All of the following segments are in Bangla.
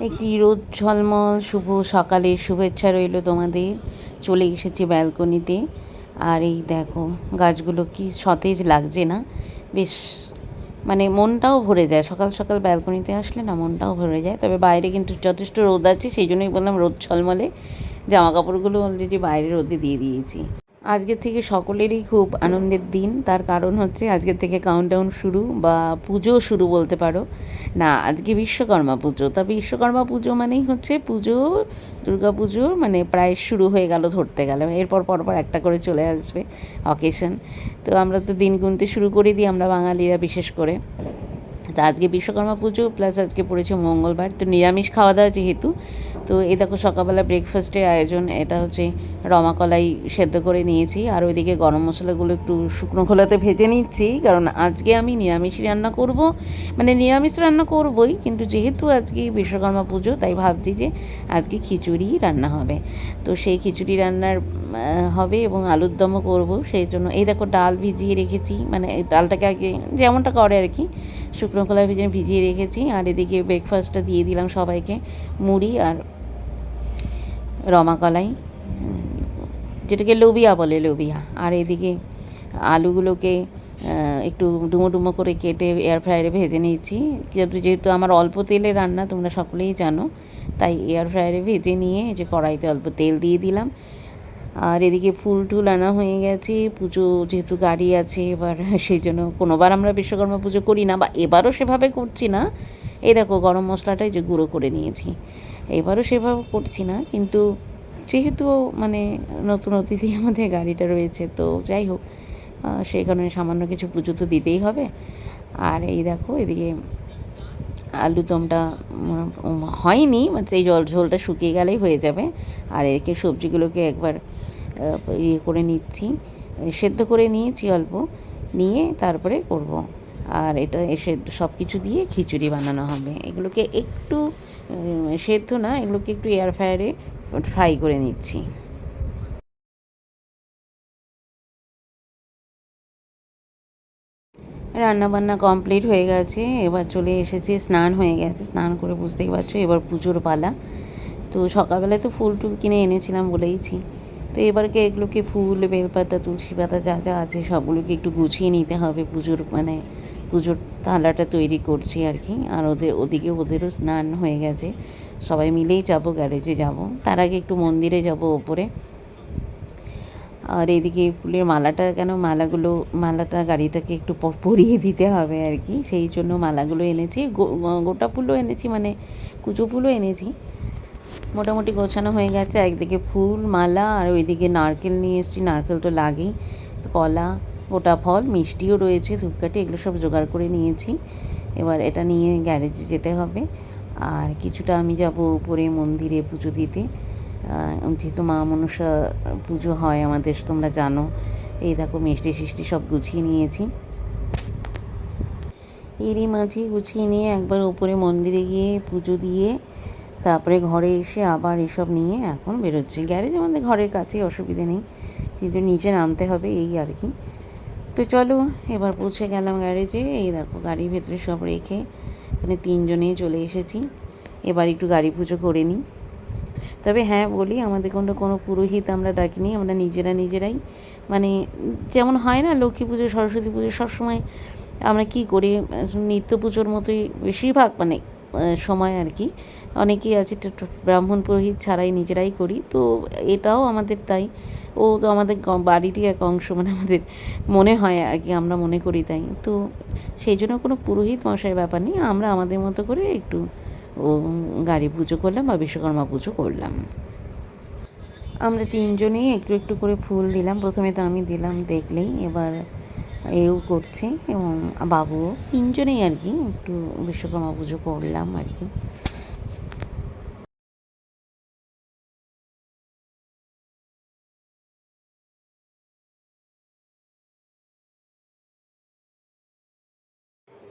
একটি রোদ ঝলমল শুভ সকালের শুভেচ্ছা রইল তোমাদের। চলে এসেছি ব্যালকনিতে। আর এই দেখো গাছগুলো কি সতেজ লাগছে না? বেশ মানে মনটাও ভরে যায়, সকাল সকাল ব্যালকনিতে আসলে না মনটাও ভরে যায়। তবে বাইরে কিন্তু যথেষ্ট রোদ আছে, সেই জন্যই বললাম রোদ ঝলমলে। জামা কাপড়গুলো অলরেডি বাইরে রোদে দিয়ে দিয়েছি। আজকের থেকে সকলেরই খুব আনন্দের দিন। তার কারণ হচ্ছে আজকের থেকে কাউন্টডাউন শুরু, বা পুজো শুরু বলতে পারো। না, আজকে বিশ্বকর্মা পুজো। তা বিশ্বকর্মা পুজো মানেই হচ্ছে পুজো, দুর্গা পুজো মানে প্রায় শুরু হয়ে গেল ধরতে গেলে। এরপর পরপর একটা করে চলে আসবে অকেশন। তো আমরা তো দিন গুনতে শুরু করে দিই, আমরা বাঙালিরা বিশেষ করে। তা আজকে বিশ্বকর্মা পুজো প্লাস আজকে পড়েছে মঙ্গলবার, তো নিরামিষ খাওয়া দাওয়া যেহেতু। তো এই দেখো সকালবেলা ব্রেকফাস্টের আয়োজন, এটা হচ্ছে রমাকলাই সেদ্ধ করে নিয়েছি, আর ওইদিকে গরম মশলাগুলো একটু শুকনো খোলাতে ভেজে নিচ্ছি, কারণ আজকে আমি নিরামিষই রান্না করব। মানে নিরামিষ রান্না করবই, কিন্তু যেহেতু আজকে বিশ্বকর্মা পুজো তাই ভাবছি যে আজকে খিচুড়ি রান্না হবে। তো সেই খিচুড়ি রান্নার হবে এবং আলুর দমও করবো। সেই জন্য এই দেখো ডাল ভিজিয়ে রেখেছি, মানে ডালটাকে আগে যেমনটা করে আর কি, শুকনো কলা ভিজিয়ে রেখেছি। আর এদিকে ব্রেকফাস্টটা দিয়ে দিলাম সবাইকে, মুড়ি আর রমাকলাই, যেটাকে লোবিয়া বলে, লোবিয়া। আর এদিকে আলুগুলোকে একটু ডুমো ডুমো করে কেটে এয়ার ফ্রায়ারে ভেজে নিয়েছি। যেহেতু আমার অল্প তেলে রান্না, তোমরা সকলেই জানো, তাই এয়ার ফ্রায়ারে ভেজে নিয়ে যে কড়াইতে অল্প তেল দিয়ে দিলাম। আর এদিকে ফুল টুল আনা হয়ে গেছে, পুজো যেহেতু গাড়ি আছে এবার, সেই জন্য কোনোবার আমরা বিশ্বকর্মা পুজো করি না, বা এবারও সেভাবে করছি না। এই দেখো গরম মশলাটাই যে গুঁড়ো করে নিয়েছি, এবারও সেভাবে করছি না, কিন্তু যেহেতু মানে নতুন অতিথি আমাদের গাড়িটা রয়েছে, তো যাই হোক সেই কারণে সামান্য কিছু পুজো তো দিতেই হবে। আর এই দেখো এদিকে আলুদমটা হয়নি, মানে এই ঝোলটা শুকিয়ে গেলেই হয়ে যাবে। আর এদিকে সবজিগুলোকে একবার ইয়ে করে নিচ্ছি, সেদ্ধ করে নিয়েছি অল্প, নিয়ে তারপরে করব। আর এটা এসে সব কিছু দিয়ে খিচুড়ি বানানো হবে। এগুলোকে একটু সেদ্ধ না, এগুলোকে একটু এয়ার ফ্রায়ারে ফ্রাই করে নিচ্ছি। রান্নাবান্না কমপ্লিট হয়ে গেছে, এবার চলে এসেছি, স্নান হয়ে গেছে, স্নান করে বুঝতেই পারছো এবার পুজোর পালা। তো সকালবেলায় তো ফুল টুল কিনে এনেছিলাম বলেইছি। তো এবারকে এগুলোকে ফুল, বেলপাতা, তুলসী পাতা যা যা আছে সবগুলোকে একটু গুছিয়ে নিতে হবে। পুজোর মানে পুজোর থালাটা তৈরি করছি আর কি। আর ওদিকে ওদেরও স্নান হয়ে গেছে, সবাই মিলেই যাবো, গ্যারেজে যাব। তার আগে একটু মন্দিরে যাব ওপরে। আর এদিকে ফুলের মালাটা, কেন মালাটা গাড়িটাকে একটু পরিয়ে দিতে হবে আর কি, সেই জন্য মালাগুলো এনেছি। গোটা ফুলও এনেছি, মানে কুচো ফুলও এনেছি। মোটামুটি গোছানো হয়ে গেছে, একদিকে ফুল মালা, আর ওইদিকে নারকেল নিয়ে এসেছি, নারকেল তো লাগেই, কলা, গোটা ফল, মিষ্টিও রয়েছে, ধূপকাঠি, এগুলো সব জোগাড় করে নিয়েছি। এবার এটা নিয়ে গ্যারেজে যেতে হবে। আর কিছুটা আমি যাব উপরে মন্দিরে পুজো দিতে, যেহেতু মা মনসা পুজো হয় আমাদের, তোমরা জানো। এই দেখো মিষ্টি সিষ্টি সব গুছিয়ে নিয়েছি। এরই মাঝে গুছিয়ে নিয়ে একবার উপরে মন্দিরে গিয়ে পুজো দিয়ে তারপরে ঘরে এসে আবার এসব নিয়ে এখন বেরোচ্ছি। গ্যারেজ আমাদের ঘরের কাছেই, অসুবিধে নেই, কিন্তু নিচে নামতে হবে এই আর কি। তো চলো এবার পৌঁছে গেলাম গ্যারেজে। এই দেখো গাড়ির ভেতরে সব রেখে এখানে তিনজনেই চলে এসেছি। এবার একটু গাড়ি পুজো করে নিই। তবে হ্যাঁ বলি, আমাদের কোনো পুরোহিত আমরা ডাকিনি, আমরা নিজেরাই মানে যেমন হয় না লক্ষ্মী পুজো, সরস্বতী পুজো, সবসময় আমরা কী করি, নিত্য পুজোর মতোই বেশিরভাগ মানে সময় আর কি। অনেকেই আছে ব্রাহ্মণ পুরোহিত ছাড়াই নিজেরাই করি, তো এটাও আমাদের তাই। ও তো আমাদের বাড়িরই এক অংশ, মানে আমাদের মনে হয় আর কি, আমরা মনে করি তাই। তো সেই জন্য কোনো পুরোহিত মশাইয়ের ব্যাপার নেই, আমরা আমাদের মতো করে একটু গাড়ি পুজো করলাম বা বিশ্বকর্মা পুজো করলাম। আমরা তিনজনেই একটু একটু করে ফুল দিলাম, প্রথমে তো আমি দিলাম দেখলেই, এবার এও করছে এবং বাবুও, তিনজনেই আর কি একটু বিশ্বকর্মা পুজো করলাম আর কি।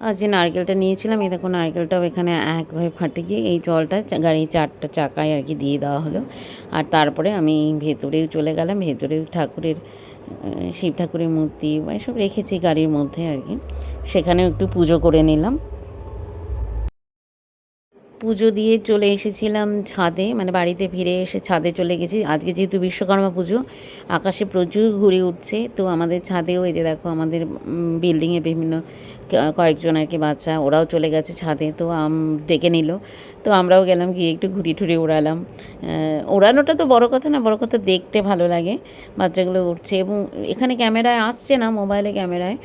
আর যে নারকেলটা নিয়েছিলাম, এই দেখো নারকেলটাও এখানে একভাবে ফাটে গিয়ে এই জলটা গাড়ির চারটা চাকায় আর কি দিয়ে দেওয়া হলো। আর তারপরে আমি ভেতরেও চলে গেলাম, ভেতরেও ঠাকুরের শিব ঠাকুরের মূর্তি বা এসব রেখেছি গাড়ির মধ্যে আর কি, সেখানেও একটু পুজো করে নিলাম। পুজো দিয়ে চলে এসেছিলাম ছাদে, মানে বাড়িতে ফিরে এসে ছাদে চলে গেছি। আজকে যেহেতু বিশ্বকর্মা পুজো, আকাশে প্রচুর ঘুড়ি উঠছে। তো আমাদের ছাদেও এই যে দেখো আমাদের বিল্ডিংয়ে বিভিন্ন কয়েকজন আর কি বাচ্চা, ওরাও চলে গেছে ছাদে। তো ডেকে নিল, তো আমরাও গেলাম, গিয়ে একটু ঘুড়ি ঠুড়ি ওড়ালাম। ওড়ানোটা তো বড় কথা না, বড় কথা দেখতে ভালো লাগে বাচ্চাগুলো উঠছে। এবং এখানে ক্যামেরায় আসছে না, মোবাইলে ক্যামেরায়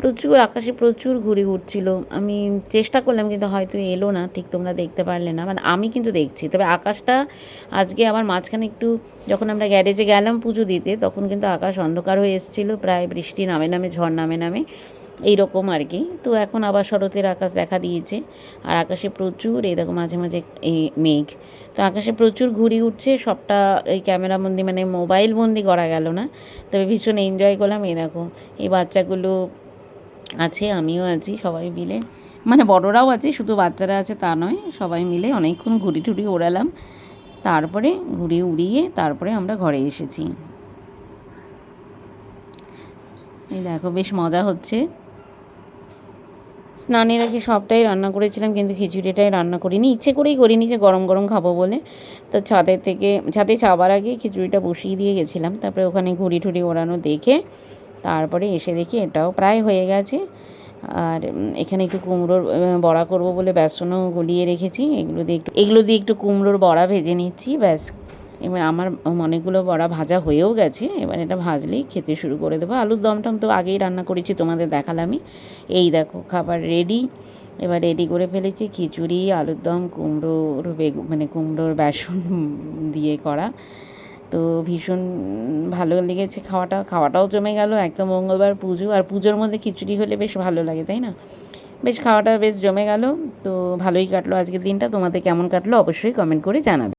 প্রচুর আকাশে প্রচুর ঘুড়ি উঠছিল। আমি চেষ্টা করলাম কিন্তু হয়তো এলো না, ঠিক তোমরা দেখতে পারলে না, মানে আমি কিন্তু দেখছি। তবে আকাশটা আজকে আবার মাঝখানে একটু, যখন আমরা গ্যারেজে গেলাম পুজো দিতে, তখন কিন্তু আকাশ অন্ধকার হয়ে এসেছিলো, প্রায় বৃষ্টি নামে নামে ঝড় নামে নামে এইরকম আর কি। তো এখন আবার শরতের আকাশ দেখা দিয়েছে, আর আকাশে প্রচুর এই দেখো মাঝে মাঝে এই মেঘ। তো আকাশে প্রচুর ঘুড়ি উঠছে, সবটা এই ক্যামেরা বন্দি মানে মোবাইল বন্দি করা গেল না, তবে ভীষণ এনজয় করলাম। এই দেখো এই বাচ্চাগুলো আছে, আমিও আছি, সবাই মিলে, মানে বড়রাও আছে, শুধু বাচ্চারা আছে তা নয়, সবাই মিলে অনেকক্ষণ ঘুড়ি টুড়ি ওড়ালাম। তারপরে ঘুড়ি উড়িয়ে তারপরে আমরা ঘরে এসেছি। এই দেখো বেশ মজা হচ্ছে। স্নানের আগে সবটাই রান্না করেছিলাম, কিন্তু খিচুড়িটাই রান্না করিনি, ইচ্ছে করেই করিনি, যে গরম গরম খাবো বলে। তো ছাদে যাওয়ার আগে খিচুড়িটা বসিয়ে দিয়ে গেছিলাম। তারপরে ওখানে ঘুড়ি টুড়ি ওড়ানো দেখে তারপরে এসে দেখি এটাও প্রায় হয়ে গেছে। আর এখানে একটু কুমড়োর বড়া করব বলে বেসনও গলিয়ে রেখেছি, এগুলো দিয়ে একটু কুমড়োর বড়া ভেজে নিচ্ছি, ব্যাস। এবার আমার অনেকগুলো বড়া ভাজা হয়েও গেছে, এবার এটা ভাজলেই খেতে শুরু করে দেবো। আলুর দমটম তো আগেই রান্না করেছি, তোমাদের দেখালামই। এই দেখো খাবার রেডি, এবার রেডি করে ফেলেছি খিচুড়ি, আলুর দম, মানে কুমড়োর বেসন দিয়ে করা। তো ভীষণ ভালো লেগেছে খাওয়াটাও জমে গেল। একদম মঙ্গলবার পুজো, আর পুজোর মধ্যে খিচুড়ি হলে বেশ ভালো লাগে, তাই না? বেশ খাওয়াটা বেশ জমে গেল। তো ভালোই কাটলো আজকের দিনটা। তোমাদের কেমন কাটলো অবশ্যই কমেন্ট করে জানাবে।